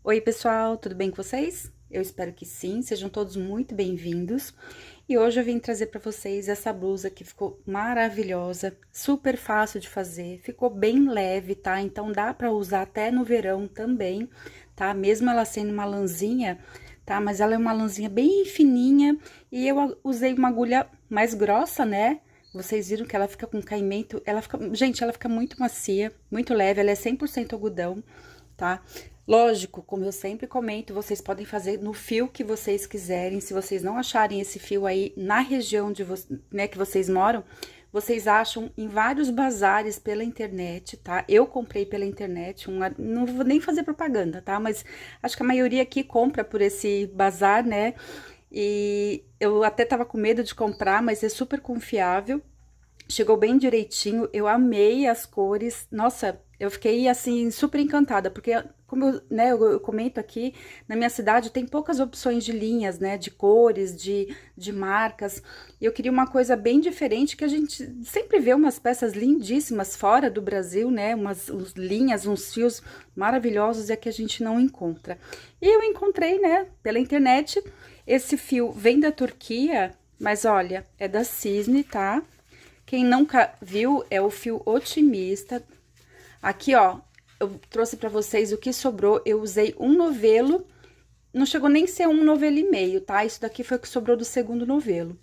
Oi, pessoal, tudo bem com vocês? Eu espero que sim, sejam todos muito bem-vindos. E hoje eu vim trazer para vocês essa blusa que ficou maravilhosa, super fácil de fazer, ficou bem leve, tá? Então dá para usar até no verão também, tá? Mesmo ela sendo uma lãzinha, tá? Mas ela é uma lãzinha bem fininha e eu usei uma agulha mais grossa, né? Vocês viram que ela fica com caimento, gente, ela fica muito macia, muito leve, ela é 100% algodão, tá? Lógico, como eu sempre comento, vocês podem fazer no fio que vocês quiserem. Se vocês não acharem esse fio aí na região de né, que vocês moram, vocês acham em vários bazares pela internet, tá? Eu comprei pela internet, não vou nem fazer propaganda, tá? Mas acho que a maioria aqui compra por esse bazar, né? E eu até tava com medo de comprar, mas é super confiável. Chegou bem direitinho, eu amei as cores, nossa, eu fiquei assim super encantada, porque como eu comento aqui, na minha cidade tem poucas opções de linhas, né, de cores, de marcas, e eu queria uma coisa bem diferente, que a gente sempre vê umas peças lindíssimas fora do Brasil, né, uns linhas, uns fios maravilhosos, e aqui a gente não encontra. E eu encontrei, né, pela internet, esse fio vem da Turquia, mas olha, é da Cisne, tá? Quem nunca viu é o fio otimista. Aqui, ó, eu trouxe pra vocês o que sobrou. Eu usei um novelo, não chegou nem a ser um novelo e meio, tá? Isso daqui foi o que sobrou do segundo novelo,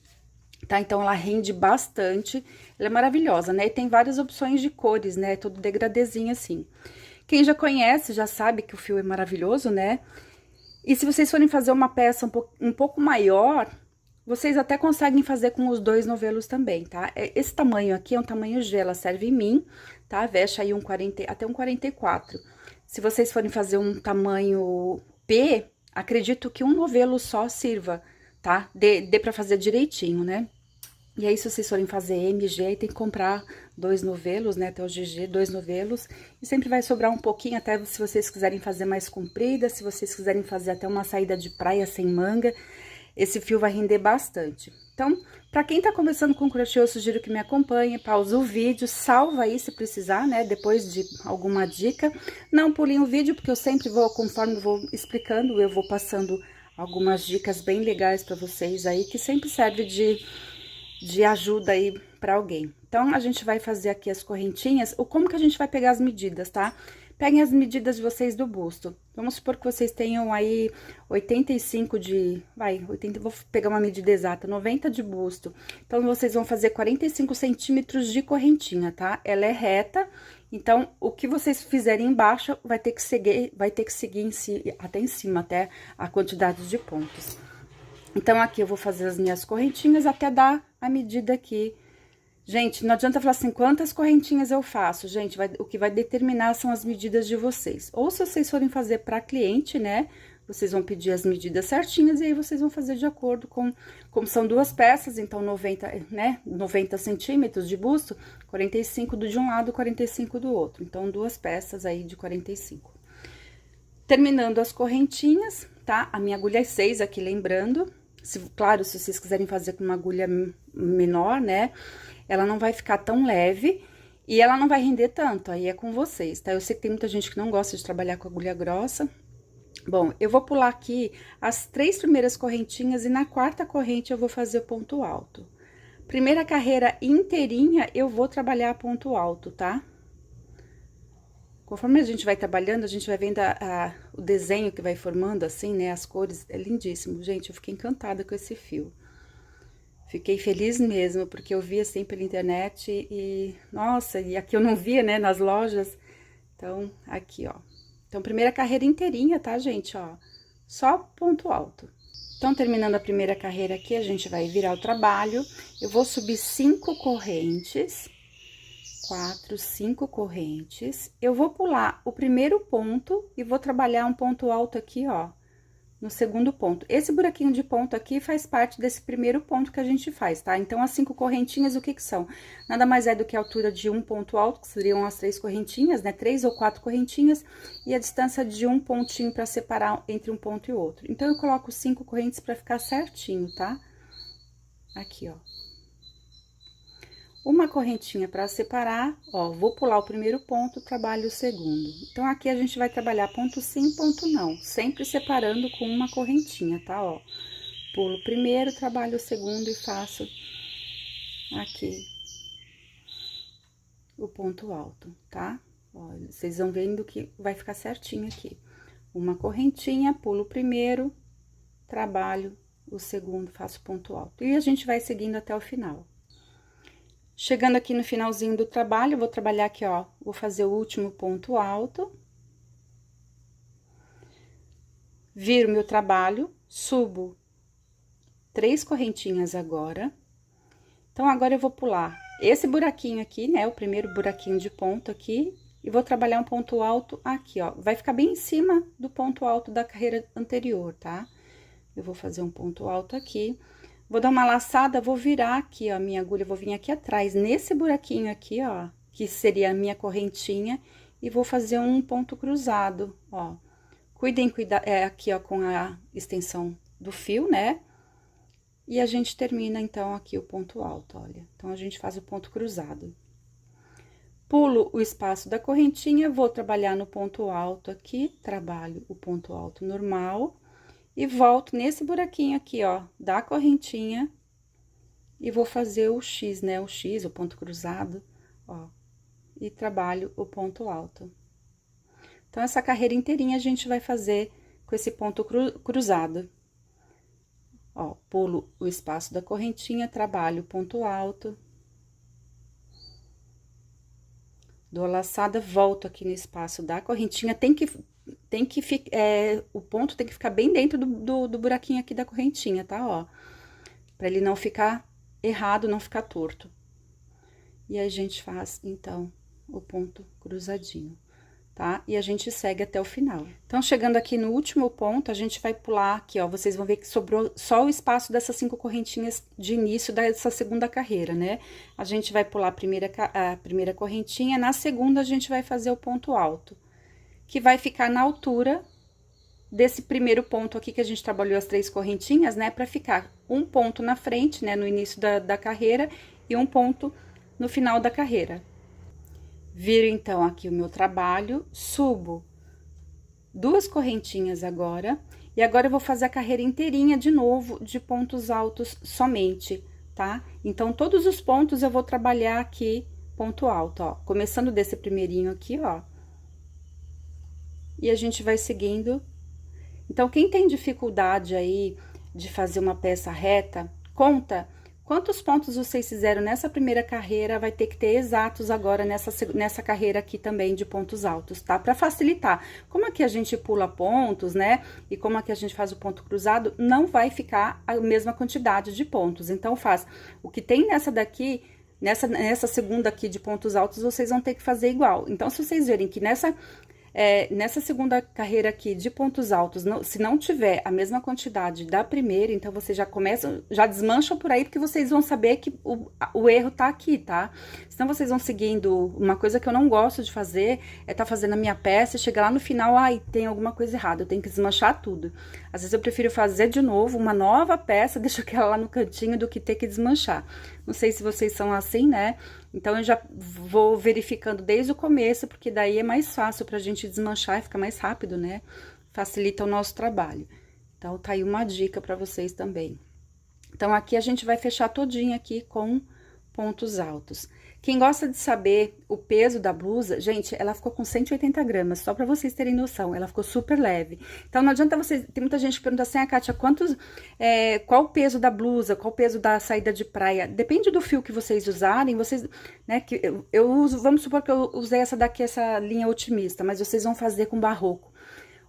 tá? Então, ela rende bastante, ela é maravilhosa, né? E tem várias opções de cores, né? Todo degradezinho assim. Quem já conhece, já sabe que o fio é maravilhoso, né? E se vocês forem fazer uma peça um pouco maior, vocês até conseguem fazer com os dois novelos também, tá? Esse tamanho aqui é um tamanho G, ela serve em mim, tá? Veste aí até um 44. Se vocês forem fazer um tamanho P, acredito que um novelo só sirva, tá? Dê pra fazer direitinho, né? E aí, se vocês forem fazer MG, aí tem que comprar dois novelos, né? Até o GG, dois novelos. E sempre vai sobrar um pouquinho, até se vocês quiserem fazer mais comprida, se vocês quiserem fazer até uma saída de praia sem manga, esse fio vai render bastante. Então, pra quem tá começando com crochê, eu sugiro que me acompanhe, pausa o vídeo, salva aí se precisar, né? Depois de alguma dica. Não pulem o vídeo, porque eu sempre vou, conforme eu vou explicando, eu vou passando algumas dicas bem legais pra vocês aí, que sempre serve de ajuda aí pra alguém. Então, a gente vai fazer aqui as correntinhas, como que a gente vai pegar as medidas, tá? Peguem as medidas de vocês do busto. Vamos supor que vocês tenham aí 85 vou pegar uma medida exata, 90 de busto. Então, vocês vão fazer 45 centímetros de correntinha, tá? Ela é reta, então, o que vocês fizerem embaixo vai ter que seguir até em cima, até a quantidade de pontos. Então, aqui eu vou fazer as minhas correntinhas até dar a medida aqui. Gente, não adianta falar assim, quantas correntinhas eu faço, gente, o que vai determinar são as medidas de vocês. Ou se vocês forem fazer para cliente, né, vocês vão pedir as medidas certinhas e aí vocês vão fazer de acordo como são duas peças, então 90, né, 90 centímetros de busto, 45 de um lado, 45 do outro. Então, duas peças aí de 45. Terminando as correntinhas, tá? A minha agulha é 6 aqui, lembrando. Claro, se vocês quiserem fazer com uma agulha menor, né? Ela não vai ficar tão leve e ela não vai render tanto, aí é com vocês, tá? Eu sei que tem muita gente que não gosta de trabalhar com agulha grossa. Bom, eu vou pular aqui as 3 primeiras correntinhas e na quarta corrente eu vou fazer ponto alto. Primeira carreira inteirinha eu vou trabalhar ponto alto, tá? Conforme a gente vai trabalhando, a gente vai vendo o desenho que vai formando, assim, né? As cores, é lindíssimo. Gente, eu fiquei encantada com esse fio. Fiquei feliz mesmo, porque eu via assim pela internet e, nossa, e aqui eu não via, né, nas lojas. Então, aqui, ó. Então, primeira carreira inteirinha, tá, gente, ó? Só ponto alto. Então, terminando a primeira carreira aqui, a gente vai virar o trabalho. Eu vou subir 5 correntes. 4, 5 correntes. Eu vou pular o primeiro ponto e vou trabalhar um ponto alto aqui, ó, no segundo ponto. Esse buraquinho de ponto aqui faz parte desse primeiro ponto que a gente faz, tá? Então, as 5 correntinhas, o que que são? Nada mais é do que a altura de um ponto alto, que seriam as 3 correntinhas, né? 3 ou 4 correntinhas, e a distância de um pontinho para separar entre um ponto e outro. Então, eu coloco 5 correntes para ficar certinho, tá? Aqui, ó. uma correntinha para separar, ó, vou pular o primeiro ponto, trabalho o segundo. Então, aqui a gente vai trabalhar ponto sim, ponto não, sempre separando com uma correntinha, tá, ó. Pulo o primeiro, trabalho o segundo e faço aqui o ponto alto, tá? Olha, vocês vão vendo que vai ficar certinho aqui. Uma correntinha, pulo o primeiro, trabalho o segundo, faço ponto alto. E a gente vai seguindo até o final. Chegando aqui no finalzinho do trabalho, eu vou trabalhar aqui, ó, vou fazer o último ponto alto. Viro meu trabalho, subo 3 correntinhas agora. Então, agora eu vou pular esse buraquinho aqui, né, o primeiro buraquinho de ponto aqui, e vou trabalhar um ponto alto aqui, ó. Vai ficar bem em cima do ponto alto da carreira anterior, tá? Eu vou fazer um ponto alto aqui. Vou dar uma laçada, vou virar aqui, ó, a minha agulha, vou vir aqui atrás, nesse buraquinho aqui, ó, que seria a minha correntinha, e vou fazer um ponto cruzado, ó. Cuidem, aqui, ó, com a extensão do fio, né? E a gente termina, então, aqui o ponto alto, olha. Então, a gente faz o ponto cruzado. Pulo o espaço da correntinha, vou trabalhar no ponto alto aqui, trabalho o ponto alto normal. E volto nesse buraquinho aqui, ó, da correntinha, e vou fazer o X, né, o X, o ponto cruzado, ó, e trabalho o ponto alto. Então, essa carreira inteirinha a gente vai fazer com esse ponto cruzado. Ó, pulo o espaço da correntinha, trabalho o ponto alto. Dou a laçada, volto aqui no espaço da correntinha, o ponto tem que ficar bem dentro do buraquinho aqui da correntinha, tá? Ó, pra ele não ficar errado, não ficar torto. E aí, a gente faz, então, o ponto cruzadinho, tá? E a gente segue até o final. Então, chegando aqui no último ponto, a gente vai pular aqui, ó, vocês vão ver que sobrou só o espaço dessas 5 correntinhas de início dessa segunda carreira, né? A gente vai pular a primeira correntinha, na segunda a gente vai fazer o ponto alto, que vai ficar na altura desse primeiro ponto aqui que a gente trabalhou as 3 correntinhas, né? Pra ficar um ponto na frente, né? No início da carreira e um ponto no final da carreira. Viro, então, aqui o meu trabalho, subo 2 correntinhas agora, e agora eu vou fazer a carreira inteirinha de novo de pontos altos somente, tá? Então, todos os pontos eu vou trabalhar aqui ponto alto, ó. Começando desse primeirinho aqui, ó. E a gente vai seguindo. Então, quem tem dificuldade aí de fazer uma peça reta, conta quantos pontos vocês fizeram nessa primeira carreira, vai ter que ter exatos agora nessa carreira aqui também de pontos altos, tá? Pra facilitar. Como aqui a gente pula pontos, né? E como aqui a gente faz o ponto cruzado, não vai ficar a mesma quantidade de pontos. Então, faz o que tem nessa daqui, nessa segunda aqui de pontos altos, vocês vão ter que fazer igual. Então, se vocês verem que nessa segunda carreira aqui de pontos altos, se não tiver a mesma quantidade da primeira, então vocês já começam, já desmancham por aí, porque vocês vão saber que o erro tá aqui, tá? Senão vocês vão seguindo, uma coisa que eu não gosto de fazer, é tá fazendo a minha peça e chegar lá no final, ai, tem alguma coisa errada, eu tenho que desmanchar tudo. Às vezes eu prefiro fazer de novo uma nova peça, deixo aquela lá no cantinho, do que ter que desmanchar. Não sei se vocês são assim, né? Então, eu já vou verificando desde o começo, porque daí é mais fácil pra gente desmanchar e fica mais rápido, né? Facilita o nosso trabalho. Então, tá aí uma dica pra vocês também. Então, aqui a gente vai fechar todinho aqui com pontos altos. Quem gosta de saber o peso da blusa, gente, ela ficou com 180 gramas, só pra vocês terem noção, ela ficou super leve. Então, não adianta vocês, tem muita gente que pergunta assim, Kátia, qual o peso da blusa, qual o peso da saída de praia? Depende do fio que vocês usarem, vocês, né, que eu uso, vamos supor que eu usei essa daqui, essa linha otimista, mas vocês vão fazer com barroco,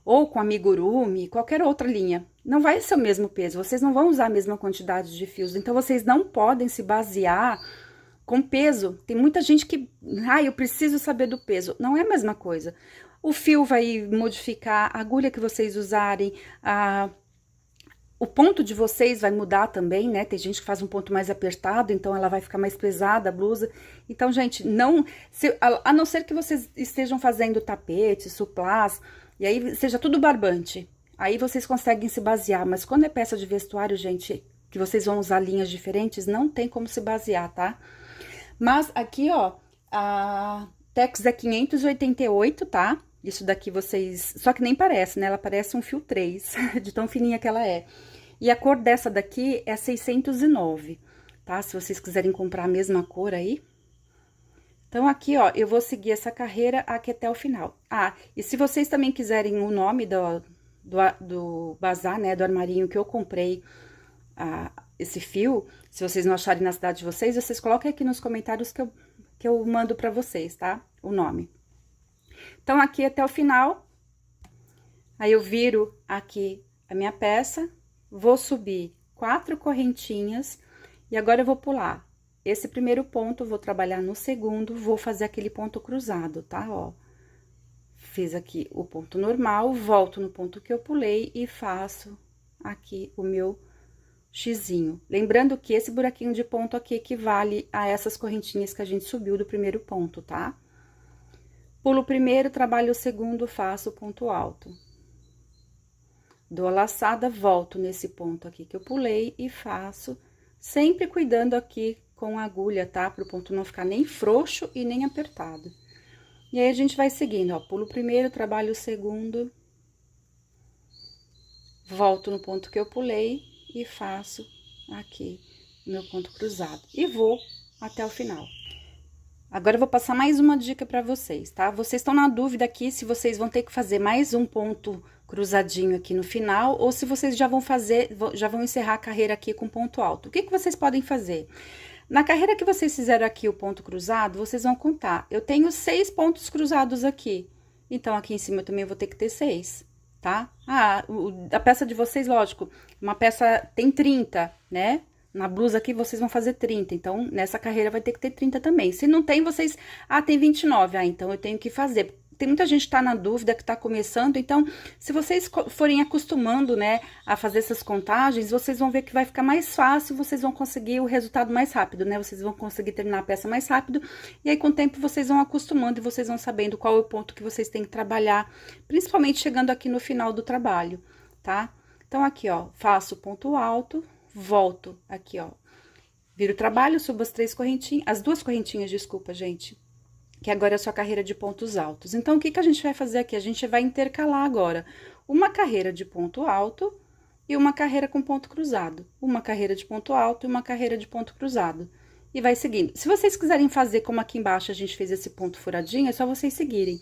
ou com amigurumi, qualquer outra linha. Não vai ser o mesmo peso, vocês não vão usar a mesma quantidade de fios, então vocês não podem se basear com peso. Tem muita gente que, eu preciso saber do peso. Não é a mesma coisa. O fio vai modificar, a agulha que vocês usarem, o ponto de vocês vai mudar também, né? Tem gente que faz um ponto mais apertado, então ela vai ficar mais pesada a blusa. Então, gente, a não ser que vocês estejam fazendo tapete, suplás, e aí seja tudo barbante. Aí vocês conseguem se basear, mas quando é peça de vestuário, gente, que vocês vão usar linhas diferentes, não tem como se basear, tá? Mas aqui, ó, a Tex é 588, tá? Isso daqui vocês... Só que nem parece, né? Ela parece um fio 3, de tão fininha que ela é. E a cor dessa daqui é 609, tá? Se vocês quiserem comprar a mesma cor aí. Então, aqui, ó, eu vou seguir essa carreira aqui até o final. Ah, e se vocês também quiserem o nome do bazar, né, do armarinho que eu comprei, esse fio, se vocês não acharem na cidade de vocês, vocês coloquem aqui nos comentários que eu mando pra vocês, tá? O nome. Então, aqui até o final, aí eu viro aqui a minha peça, vou subir 4 correntinhas, e agora eu vou pular esse primeiro ponto, vou trabalhar no segundo, vou fazer aquele ponto cruzado, tá? Ó, fiz aqui o ponto normal, volto no ponto que eu pulei e faço aqui o meu xizinho. Lembrando que esse buraquinho de ponto aqui equivale a essas correntinhas que a gente subiu do primeiro ponto, tá? Pulo o primeiro, trabalho o segundo, faço o ponto alto. Dou a laçada, volto nesse ponto aqui que eu pulei e faço, sempre cuidando aqui com a agulha, tá? Para o ponto não ficar nem frouxo e nem apertado. E aí, a gente vai seguindo, ó, pulo o primeiro, trabalho o segundo, volto no ponto que eu pulei e faço aqui o meu ponto cruzado. E vou até o final. Agora, eu vou passar mais uma dica para vocês, tá? Vocês estão na dúvida aqui se vocês vão ter que fazer mais um ponto cruzadinho aqui no final, ou se vocês já vão fazer, já vão encerrar a carreira aqui com ponto alto. O que que vocês podem fazer? Na carreira que vocês fizeram aqui o ponto cruzado, vocês vão contar. Eu tenho 6 pontos cruzados aqui, então aqui em cima eu também vou ter que ter 6, tá? Ah, a peça de vocês, lógico, uma peça tem 30, né? Na blusa aqui vocês vão fazer 30, então nessa carreira vai ter que ter 30 também. Se não tem, vocês... Ah, tem 29, então eu tenho que fazer. Tem muita gente que tá na dúvida, que tá começando, então, se vocês forem acostumando, né, a fazer essas contagens, vocês vão ver que vai ficar mais fácil, vocês vão conseguir o resultado mais rápido, né? Vocês vão conseguir terminar a peça mais rápido, e aí com o tempo vocês vão acostumando e vocês vão sabendo qual é o ponto que vocês têm que trabalhar, principalmente chegando aqui no final do trabalho, tá? Então, aqui, ó, faço ponto alto, volto aqui, ó, viro o trabalho, subo as 3 correntinhas, as 2 correntinhas, desculpa, gente, que agora é a sua carreira de pontos altos. Então, o que que a gente vai fazer aqui? A gente vai intercalar agora uma carreira de ponto alto e uma carreira com ponto cruzado. Uma carreira de ponto alto e uma carreira de ponto cruzado. E vai seguindo. Se vocês quiserem fazer como aqui embaixo a gente fez esse ponto furadinho, é só vocês seguirem,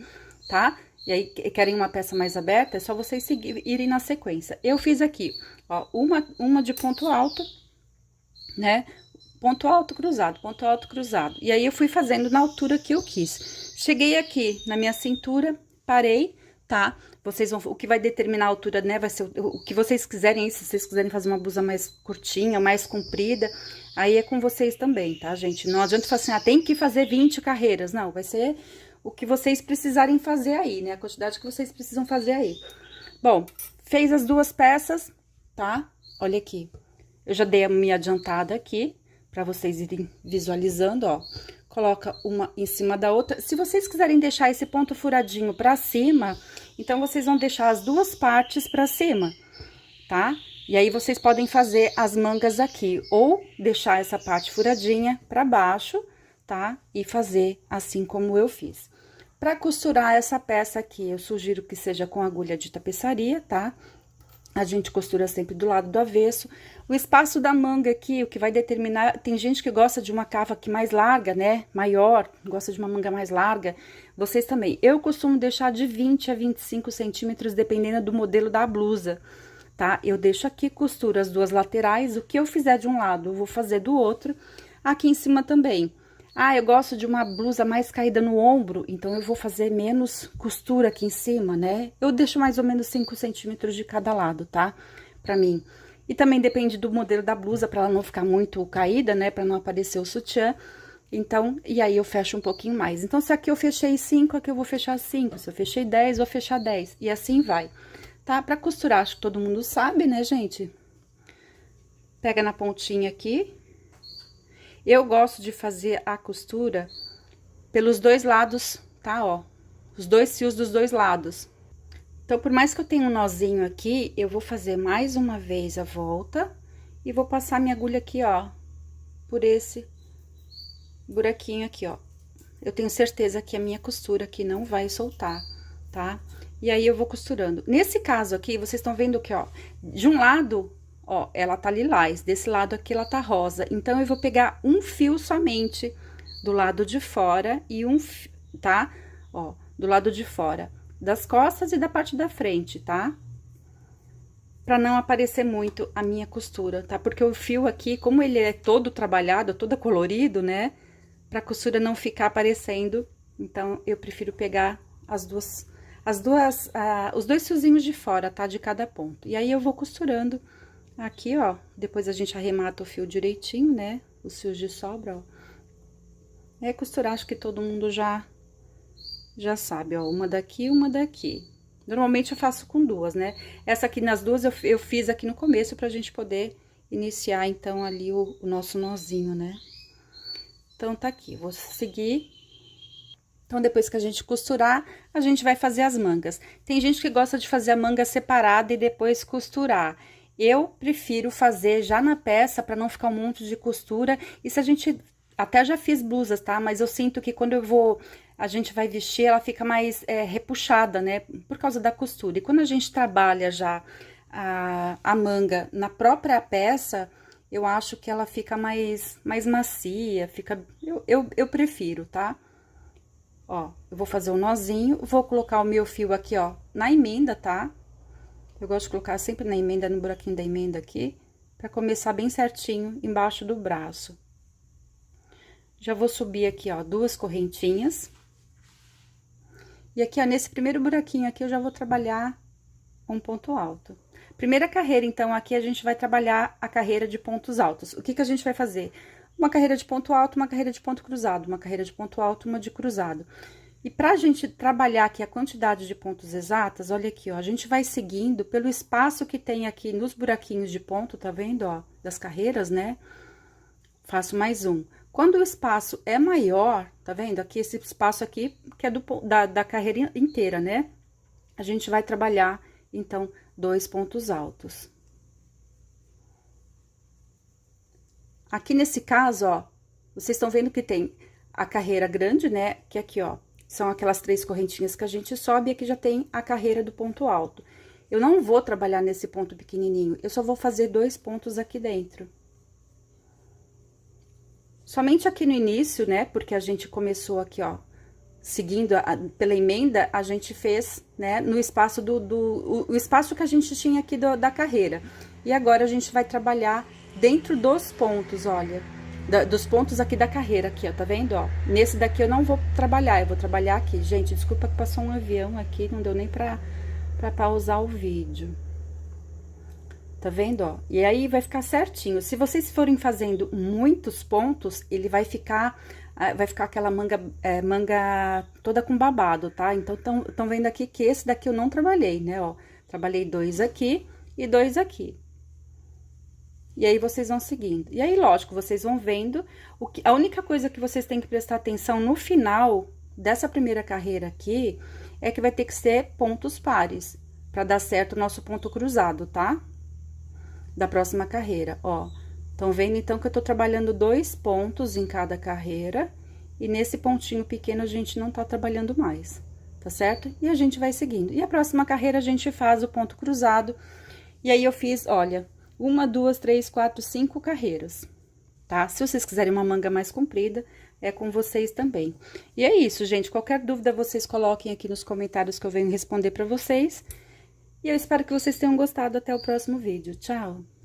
tá? E aí, querem uma peça mais aberta, é só vocês irem na sequência. Eu fiz aqui, ó, uma de ponto alto, né? Ponto alto, cruzado, ponto alto, cruzado. E aí, eu fui fazendo na altura que eu quis. Cheguei aqui na minha cintura, parei, tá? Vocês vão... O que vai determinar a altura, né? Vai ser o que vocês quiserem. Se vocês quiserem fazer uma blusa mais curtinha, mais comprida, aí é com vocês também, tá, gente? Não adianta falar assim, ah, tem que fazer 20 carreiras. Não, vai ser o que vocês precisarem fazer aí, né? A quantidade que vocês precisam fazer aí. Bom, fez as 2 peças, tá? Olha aqui. Eu já dei a minha adiantada aqui, pra vocês irem visualizando, ó. Coloca uma em cima da outra. Se vocês quiserem deixar esse ponto furadinho pra cima, então, vocês vão deixar as 2 partes pra cima, tá? E aí, vocês podem fazer as mangas aqui, ou deixar essa parte furadinha pra baixo, tá? E fazer assim como eu fiz. Pra costurar essa peça aqui, eu sugiro que seja com agulha de tapeçaria, tá? A gente costura sempre do lado do avesso. O espaço da manga aqui, o que vai determinar... Tem gente que gosta de uma cava aqui mais larga, né? Maior, gosta de uma manga mais larga. Vocês também. Eu costumo deixar de 20 a 25 centímetros, dependendo do modelo da blusa, tá? Eu deixo aqui, costuro as 2 laterais. O que eu fizer de um lado, eu vou fazer do outro. Aqui em cima também. Ah, eu gosto de uma blusa mais caída no ombro, então eu vou fazer menos costura aqui em cima, né? Eu deixo mais ou menos 5 centímetros de cada lado, tá? Pra mim. E também depende do modelo da blusa, pra ela não ficar muito caída, né? Pra não aparecer o sutiã. Então, e aí eu fecho um pouquinho mais. Então, se aqui eu fechei 5, aqui eu vou fechar 5. Se eu fechei 10, vou fechar 10. E assim vai, tá? Pra costurar, acho que todo mundo sabe, né, gente? Pega na pontinha aqui. Eu gosto de fazer a costura pelos 2 lados, tá? Ó, os 2 fios dos 2 lados. Então, por mais que eu tenha um nozinho aqui, eu vou fazer mais uma vez a volta e vou passar minha agulha aqui, ó, por esse buraquinho aqui, ó. Eu tenho certeza que a minha costura aqui não vai soltar, tá? E aí, eu vou costurando. Nesse caso aqui, vocês estão vendo que, ó, de um lado, ó, ela tá lilás, desse lado aqui ela tá rosa. Então, eu vou pegar um fio somente do lado de fora e tá? Ó, do lado de fora, das costas e da parte da frente, tá? Pra não aparecer muito a minha costura, tá? Porque o fio aqui, como ele é todo trabalhado, todo colorido, né? Pra costura não ficar aparecendo, então, eu prefiro pegar os dois fiozinhos de fora, tá? De cada ponto. E aí, eu vou costurando aqui, ó. Depois, a gente arremata o fio direitinho, né? Os fios de sobra, ó. É costurar, acho que todo mundo já sabe, ó. Uma daqui, uma daqui. Normalmente, eu faço com duas, né? Essa aqui, nas duas, eu fiz aqui no começo pra gente poder iniciar, então, ali o nosso nozinho, né? Então, tá aqui. Vou seguir. Então, depois que a gente costurar, a gente vai fazer as mangas. Tem gente que gosta de fazer a manga separada e depois costurar. Eu prefiro fazer já na peça, pra não ficar um monte de costura. E se a gente... Até já fiz blusas, tá? Mas eu sinto que quando a gente vai vestir, ela fica mais repuxada, né? Por causa da costura. E quando a gente trabalha já a manga na própria peça, eu acho que ela fica mais macia, fica... Eu prefiro, tá? Ó, eu vou fazer um nozinho, vou colocar o meu fio aqui, ó, na emenda, tá? Eu gosto de colocar sempre na emenda, no buraquinho da emenda aqui, pra começar bem certinho embaixo do braço. Já vou subir aqui, ó, 2 correntinhas. E aqui, ó, nesse primeiro buraquinho aqui, eu já vou trabalhar um ponto alto. Primeira carreira, então, aqui a gente vai trabalhar a carreira de pontos altos. O que que a gente vai fazer? Uma carreira de ponto alto, uma carreira de ponto cruzado, uma carreira de ponto alto, uma de cruzado. E pra gente trabalhar aqui a quantidade de pontos exatas, olha aqui, ó, a gente vai seguindo pelo espaço que tem aqui nos buraquinhos de ponto, tá vendo, ó, das carreiras, né? Faço mais um. Quando o espaço é maior, tá vendo? Aqui, esse espaço aqui, que é da carreira inteira, né? A gente vai trabalhar, então, 2 pontos altos. Aqui nesse caso, ó, vocês estão vendo que tem a carreira grande, né? Que aqui, ó, são aquelas 3 correntinhas que a gente sobe e aqui já tem a carreira do ponto alto. Eu não vou trabalhar nesse ponto pequenininho, eu só vou fazer 2 pontos aqui dentro. Somente aqui no início, né, porque a gente começou aqui, ó, seguindo pela emenda, a gente fez, né, no espaço o espaço que a gente tinha aqui da carreira. E agora, a gente vai trabalhar dentro dos pontos, olha, dos pontos aqui da carreira, aqui, ó, tá vendo, ó? Nesse daqui eu não vou trabalhar, eu vou trabalhar aqui. Gente, desculpa que passou um avião aqui, não deu nem pra pausar o vídeo. Tá vendo, ó? E aí, vai ficar certinho. Se vocês forem fazendo muitos pontos, ele vai ficar aquela manga toda com babado, tá? Então, tão vendo aqui que esse daqui eu não trabalhei, né, ó? Trabalhei 2 aqui e 2 aqui. E aí, vocês vão seguindo. E aí, lógico, vocês vão vendo... A única coisa que vocês têm que prestar atenção no final dessa primeira carreira aqui, é que vai ter que ser pontos pares, pra dar certo o nosso ponto cruzado, tá? Da próxima carreira, ó. Estão vendo, então, que eu tô trabalhando 2 pontos em cada carreira, e nesse pontinho pequeno a gente não tá trabalhando mais, tá certo? E a gente vai seguindo. E a próxima carreira a gente faz o ponto cruzado, e aí eu fiz, olha, 1, 2, 3, 4, 5 carreiras, tá? Se vocês quiserem uma manga mais comprida, é com vocês também. E é isso, gente. Qualquer dúvida, vocês coloquem aqui nos comentários que eu venho responder pra vocês. E eu espero que vocês tenham gostado. Até o próximo vídeo. Tchau!